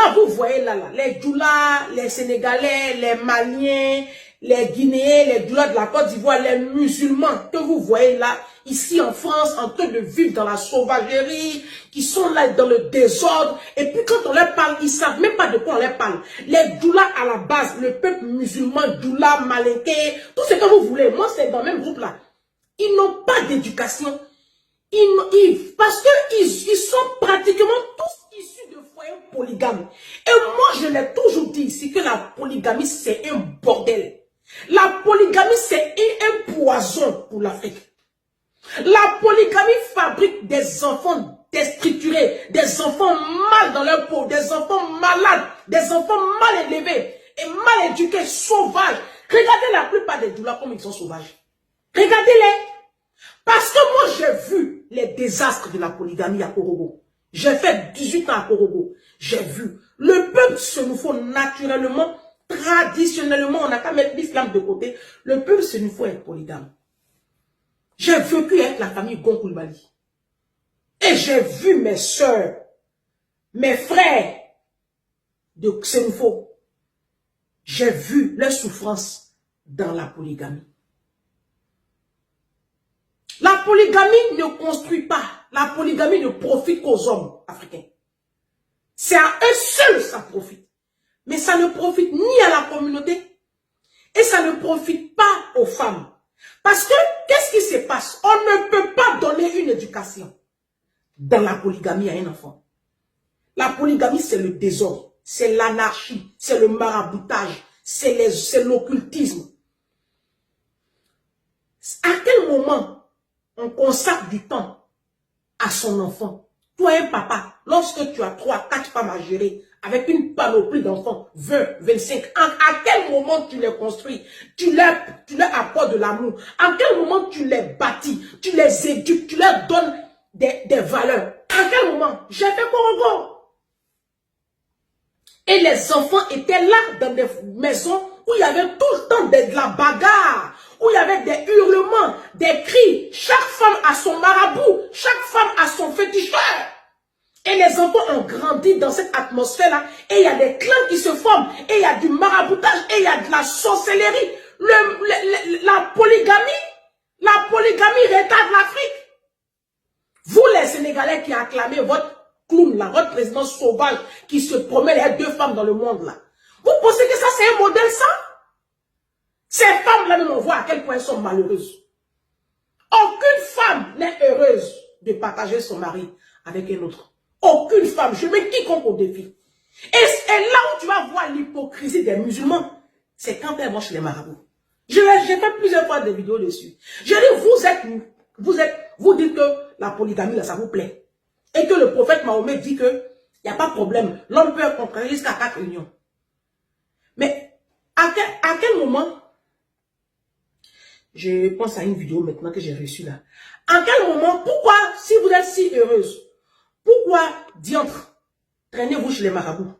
doulas, vous voyez là, les doulas, les Sénégalais, les Maliens, les Guinéens, les doulas de la Côte d'Ivoire, les musulmans que vous voyez là, ici en France, en train de vivre dans la sauvagerie, qui sont là dans le désordre, et puis quand on leur parle, ils savent même pas de quoi on leur parle. Les doulas à la base, le peuple musulman, doulas, malinqués, tout ce que vous voulez, moi c'est dans le même groupe là. Ils n'ont pas d'éducation. Parce qu'ils sont pratiquement tous issus de foyers polygames. Et moi, je l'ai toujours dit ici que la polygamie, c'est un bordel. La polygamie, c'est un poison pour l'Afrique. La polygamie fabrique des enfants déstructurés, des enfants mal dans leur peau, des enfants malades, des enfants mal élevés et mal éduqués, sauvages. Regardez la plupart des doulas comme ils sont sauvages. Regardez-les. Parce que moi, j'ai vu les désastres de la polygamie à Korogo. J'ai fait 18 ans à Korogo. J'ai vu. Le peuple Senufo, naturellement, traditionnellement, on n'a qu'à mettre l'islam de côté. Le peuple Senufo est polygame. J'ai vécu avec la famille Gonkoulibaly. Et j'ai vu mes soeurs, mes frères de Senufo. J'ai vu leurs souffrances dans la polygamie. La polygamie ne construit pas. La polygamie ne profite qu'aux hommes africains. C'est à eux seuls ça profite. Mais ça ne profite ni à la communauté et ça ne profite pas aux femmes. Parce que, qu'est-ce qui se passe? On ne peut pas donner une éducation dans la polygamie à un enfant. La polygamie, c'est le désordre, c'est l'anarchie, c'est le maraboutage, c'est l'occultisme. À quel moment on consacre du temps à son enfant? Toi, un papa, lorsque tu as 3, 4 femmes à gérer, avec une panoplie d'enfants, 20, 25, à quel moment tu les construis? Tu leur apportes de l'amour. À quel moment tu les bâtis? Tu les éduques, tu leur donnes des valeurs. À quel moment? J'ai fait Korogo. Et les enfants étaient là dans des maisons où il y avait tout le temps de la bagarre, où il y avait des hurlements, des cris. Chaque femme a son marabout, chaque femme a son féticheur. Et les enfants ont grandi dans cette atmosphère-là. Et il y a des clans qui se forment. Et il y a du maraboutage. Et il y a de la sorcellerie. La polygamie retarde l'Afrique. Vous les Sénégalais qui acclamez votre clown là, votre président sauvage qui se promène avec 2 femmes dans le monde là. Vous pensez que ça c'est un modèle ça? Ces femmes-là, même on voit à quel point elles sont malheureuses. Aucune femme n'est heureuse de partager son mari avec un autre. Aucune femme, je mets quiconque au défi. Et là où tu vas voir l'hypocrisie des musulmans, c'est quand elles vont chez les marabouts. J'ai fait plusieurs fois des vidéos dessus. Je dis, vous dites que la polygamie, là, ça vous plaît. Et que le prophète Mahomet dit que il n'y a pas de problème. L'homme peut contraire jusqu'à 4 unions. Mais à quel moment, je pense à une vidéo maintenant que j'ai reçue là. À quel moment, pourquoi, si vous êtes si heureuse, pourquoi, diantre, traînez-vous chez les marabouts?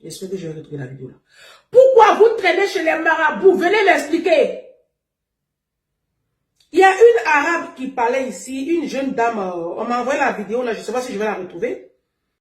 J'espère que je vais retrouver la vidéo là. Pourquoi vous traînez chez les marabouts? Venez m'expliquer. Il y a une arabe qui parlait ici, une jeune dame, on m'a envoyé la vidéo là, je ne sais pas si je vais la retrouver.